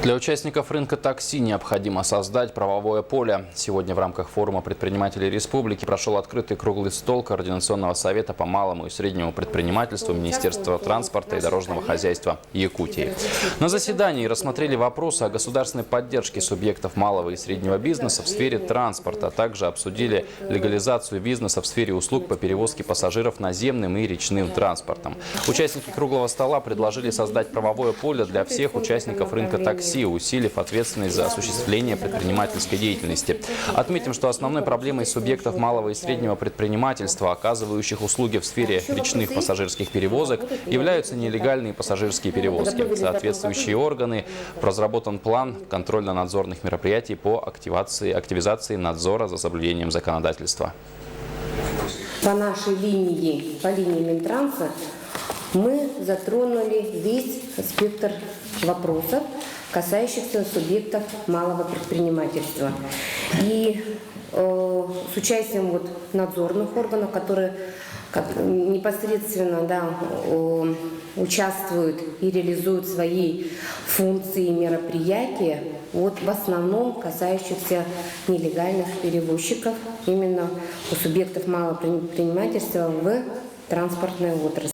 Для участников рынка такси необходимо создать правовое поле. Сегодня в рамках форума предпринимателей республики прошел открытый круглый стол Координационного совета по малому и среднему предпринимательству Министерства транспорта и дорожного хозяйства Якутии. На заседании рассмотрели вопросы о государственной поддержке субъектов малого и среднего бизнеса в сфере транспорта, а также обсудили легализацию бизнеса в сфере услуг по перевозке пассажиров наземным и речным транспортом. Участники круглого стола предложили создать правовое поле для всех участников рынка такси, усилив ответственность за осуществление предпринимательской деятельности. Отметим, что основной проблемой субъектов малого и среднего предпринимательства, оказывающих услуги в сфере речных пассажирских перевозок, являются нелегальные пассажирские перевозки. Соответствующие органы разработан план контрольно-надзорных мероприятий по активизации надзора за соблюдением законодательства. По нашей линии, по линии Минтранса, мы затронули весь спектр вопросов, касающихся субъектов малого предпринимательства. И с участием надзорных органов, которые непосредственно участвуют и реализуют свои функции и мероприятия, в основном касающихся нелегальных перевозчиков, именно у субъектов малого предпринимательства в транспортной отрасли.